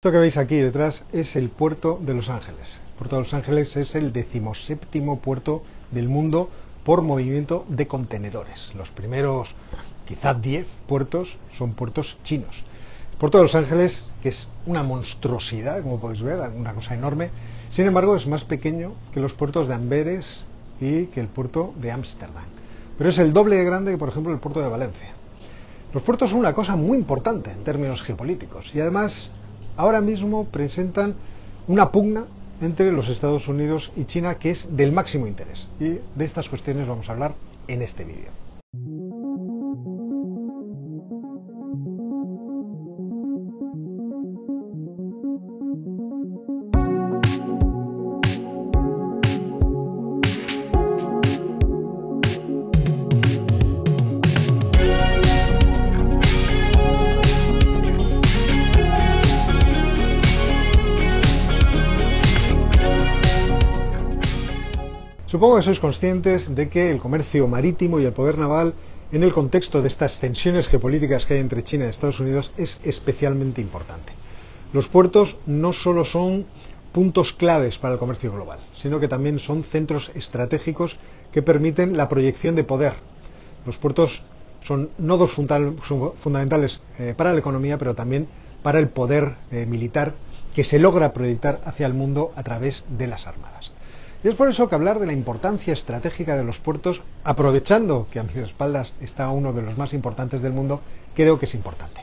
Esto que veis aquí detrás es el puerto de Los Ángeles. El puerto de Los Ángeles es el 17º puerto del mundo por movimiento de contenedores. Los primeros, quizás 10 puertos son puertos chinos. El puerto de Los Ángeles, que es una monstruosidad, como podéis ver, una cosa enorme, sin embargo es más pequeño que los puertos de Amberes y que el puerto de Ámsterdam. Pero es el doble de grande que, por ejemplo, el puerto de Valencia. Los puertos son una cosa muy importante en términos geopolíticos y además ahora mismo presentan una pugna entre los Estados Unidos y China que es del máximo interés. Y de estas cuestiones vamos a hablar en este vídeo. Supongo que sois conscientes de que el comercio marítimo y el poder naval, en el contexto de estas tensiones geopolíticas que hay entre China y Estados Unidos, es especialmente importante. Los puertos no solo son puntos claves para el comercio global, sino que también son centros estratégicos que permiten la proyección de poder. Los puertos son nodos fundamentales para la economía, pero también para el poder militar que se logra proyectar hacia el mundo a través de las armadas. Y es por eso que hablar de la importancia estratégica de los puertos, aprovechando que a mis espaldas está uno de los más importantes del mundo, creo que es importante.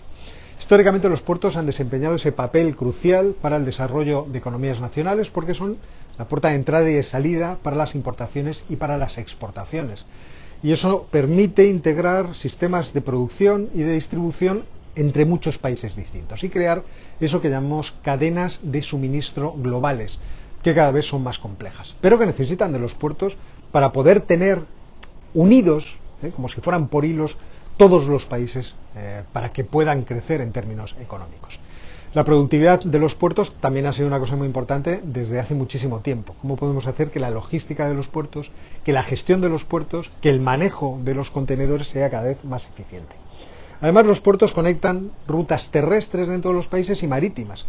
Históricamente los puertos han desempeñado ese papel crucial para el desarrollo de economías nacionales porque son la puerta de entrada y de salida para las importaciones y para las exportaciones. Y eso permite integrar sistemas de producción y de distribución entre muchos países distintos y crear eso que llamamos cadenas de suministro globales, que cada vez son más complejas, pero que necesitan de los puertos para poder tener unidos, como si fueran por hilos, todos los países para que puedan crecer en términos económicos. La productividad de los puertos también ha sido una cosa muy importante desde hace muchísimo tiempo. ¿Cómo podemos hacer que la logística de los puertos, que la gestión de los puertos, que el manejo de los contenedores sea cada vez más eficiente? Además, los puertos conectan rutas terrestres dentro de los países y marítimas,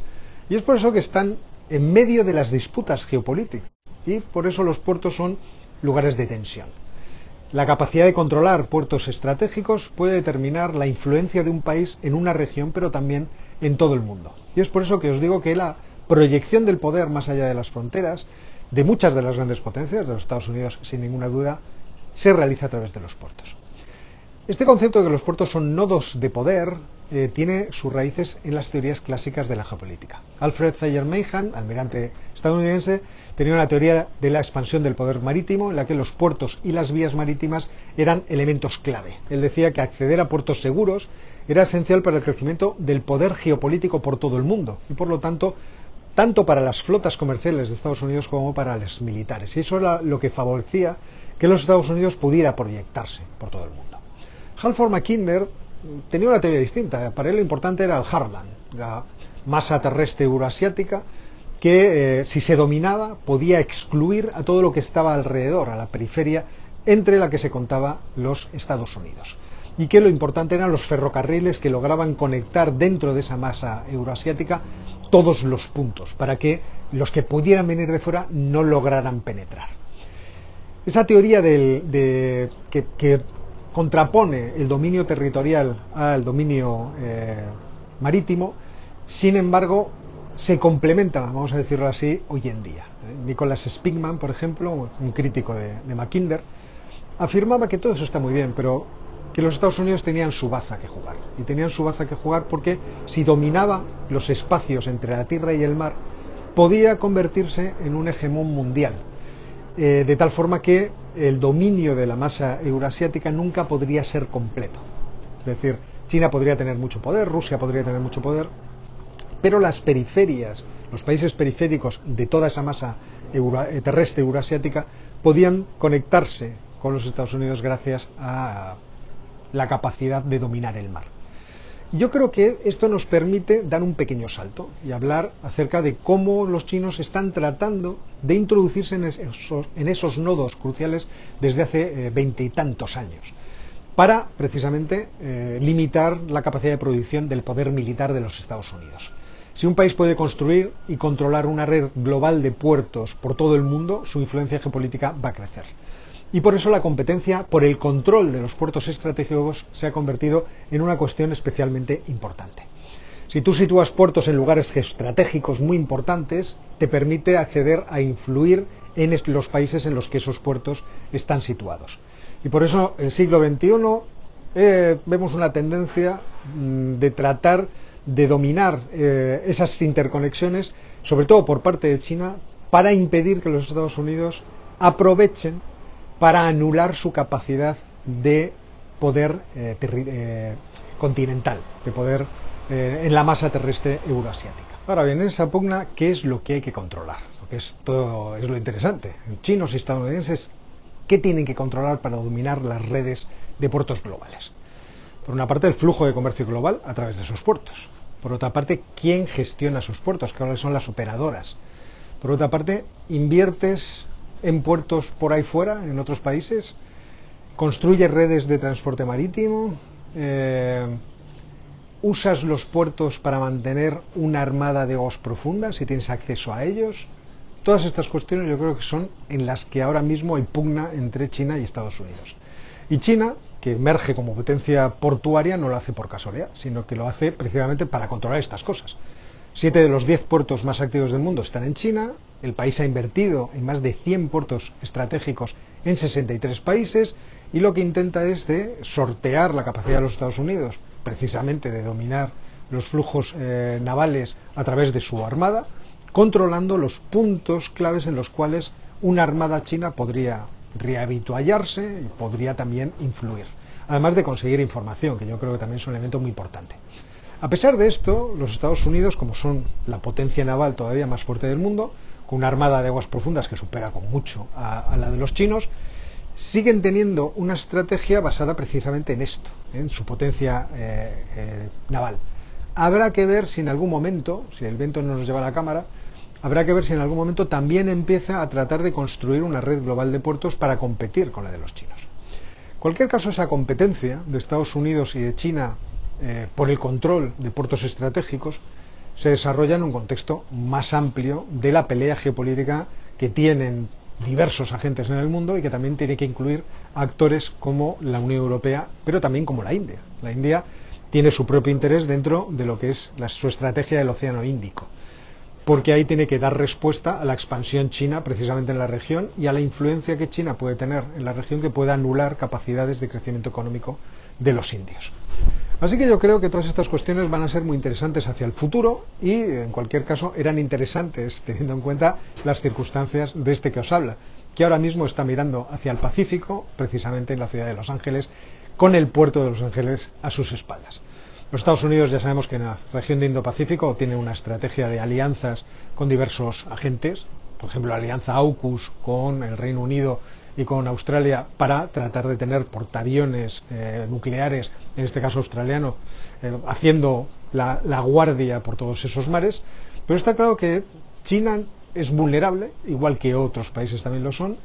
y es por eso que están en medio de las disputas geopolíticas y por eso los puertos son lugares de tensión. La capacidad de controlar puertos estratégicos puede determinar la influencia de un país en una región, pero también en todo el mundo. Y es por eso que os digo que la proyección del poder más allá de las fronteras de muchas de las grandes potencias, de los Estados Unidos sin ninguna duda, se realiza a través de los puertos. Este concepto de que los puertos son nodos de poder tiene sus raíces en las teorías clásicas de la geopolítica. Alfred Thayer Mahan, almirante estadounidense, tenía una teoría de la expansión del poder marítimo en la que los puertos y las vías marítimas eran elementos clave. Él decía que acceder a puertos seguros era esencial para el crecimiento del poder geopolítico por todo el mundo y por lo tanto para las flotas comerciales de Estados Unidos como para las militares. Y eso era lo que favorecía que los Estados Unidos pudiera proyectarse por todo el mundo. Halford Mackinder tenía una teoría distinta. Para él lo importante era el heartland, la masa terrestre euroasiática, que si se dominaba podía excluir a todo lo que estaba alrededor, a la periferia, entre la que se contaba los Estados Unidos. Y que lo importante eran los ferrocarriles que lograban conectar dentro de esa masa euroasiática todos los puntos, para que los que pudieran venir de fuera no lograran penetrar. Esa teoría que contrapone el dominio territorial al dominio marítimo, sin embargo, se complementa, vamos a decirlo así, hoy en día. Nicholas Spigman, por ejemplo, un crítico de Mackinder, afirmaba que todo eso está muy bien, pero que los Estados Unidos tenían su baza que jugar. Y tenían su baza que jugar porque si dominaba los espacios entre la tierra y el mar, podía convertirse en un hegemón mundial. De tal forma que el dominio de la masa euroasiática nunca podría ser completo. Es decir, China podría tener mucho poder, Rusia podría tener mucho poder, pero las periferias, los países periféricos de toda esa masa terrestre euroasiática podían conectarse con los Estados Unidos gracias a la capacidad de dominar el mar. Yo creo que esto nos permite dar un pequeño salto y hablar acerca de cómo los chinos están tratando de introducirse en esos nodos cruciales desde hace 20 y tantos años, para precisamente limitar la capacidad de producción del poder militar de los Estados Unidos. Si un país puede construir y controlar una red global de puertos por todo el mundo, su influencia geopolítica va a crecer. Y por eso la competencia por el control de los puertos estratégicos se ha convertido en una cuestión especialmente importante. Si tú sitúas puertos en lugares estratégicos muy importantes, te permite acceder a influir en los países en los que esos puertos están situados. Y por eso en el siglo XXI vemos una tendencia de tratar de dominar esas interconexiones, sobre todo por parte de China, para impedir que los Estados Unidos aprovechen para anular su capacidad de poder continental, de poder en la masa terrestre euroasiática. Ahora bien, en esa pugna, ¿qué es lo que hay que controlar? Porque esto es lo interesante. Chinos y estadounidenses, ¿qué tienen que controlar para dominar las redes de puertos globales? Por una parte, el flujo de comercio global a través de esos puertos. Por otra parte, ¿quién gestiona esos puertos? ¿Cuáles son las operadoras? Por otra parte, ¿inviertes en puertos por ahí fuera, en otros países? ¿Construyes redes de transporte marítimo? ¿Usas los puertos para mantener una armada de aguas profundas si tienes acceso a ellos? Todas estas cuestiones yo creo que son en las que ahora mismo hay pugna entre China y Estados Unidos. Y China, que emerge como potencia portuaria, no lo hace por casualidad, sino que lo hace precisamente para controlar estas cosas. 7 de los 10 puertos más activos del mundo están en China. El país ha invertido en más de 100 puertos estratégicos en 63 países y lo que intenta es de sortear la capacidad de los Estados Unidos, precisamente de dominar los flujos navales a través de su armada, controlando los puntos claves en los cuales una armada china podría rehabituallarse y podría también influir, además de conseguir información, que yo creo que también es un elemento muy importante. A pesar de esto, los Estados Unidos, como son la potencia naval todavía más fuerte del mundo, con una armada de aguas profundas que supera con mucho a la de los chinos, siguen teniendo una estrategia basada precisamente en esto, en su potencia naval. Habrá que ver si en algún momento, si el viento no nos lleva a la cámara, habrá que ver si en algún momento también empieza a tratar de construir una red global de puertos para competir con la de los chinos. En cualquier caso, esa competencia de Estados Unidos y de China por el control de puertos estratégicos se desarrolla en un contexto más amplio de la pelea geopolítica que tienen diversos agentes en el mundo y que también tiene que incluir actores como la Unión Europea, pero también como la India. La India tiene su propio interés dentro de lo que es su estrategia del Océano Índico, porque ahí tiene que dar respuesta a la expansión china precisamente en la región y a la influencia que China puede tener en la región que pueda anular capacidades de crecimiento económico de los indios. Así que yo creo que todas estas cuestiones van a ser muy interesantes hacia el futuro y, en cualquier caso, eran interesantes teniendo en cuenta las circunstancias de este que os habla, que ahora mismo está mirando hacia el Pacífico, precisamente en la ciudad de Los Ángeles, con el puerto de Los Ángeles a sus espaldas. Los Estados Unidos ya sabemos que en la región de Indo-Pacífico tiene una estrategia de alianzas con diversos agentes, por ejemplo la alianza AUKUS con el Reino Unido y con Australia para tratar de tener portaaviones nucleares, en este caso australiano, haciendo la guardia por todos esos mares, pero está claro que China es vulnerable, igual que otros países también lo son,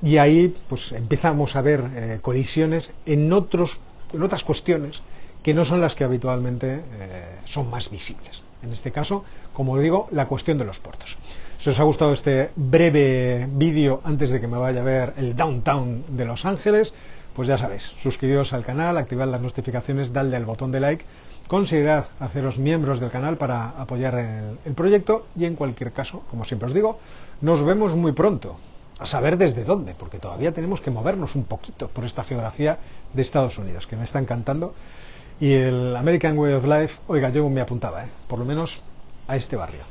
y ahí pues empezamos a ver colisiones en otras cuestiones que no son las que habitualmente son más visibles. En este caso, como digo, la cuestión de los puertos. Si os ha gustado este breve vídeo antes de que me vaya a ver el downtown de Los Ángeles, pues ya sabéis, suscribiros al canal, activad las notificaciones, dadle al botón de like, considerad haceros miembros del canal para apoyar el proyecto y en cualquier caso, como siempre os digo, nos vemos muy pronto. A saber desde dónde, porque todavía tenemos que movernos un poquito por esta geografía de Estados Unidos, que me está encantando. Y el American Way of Life, oiga, yo me apuntaba, por lo menos a este barrio.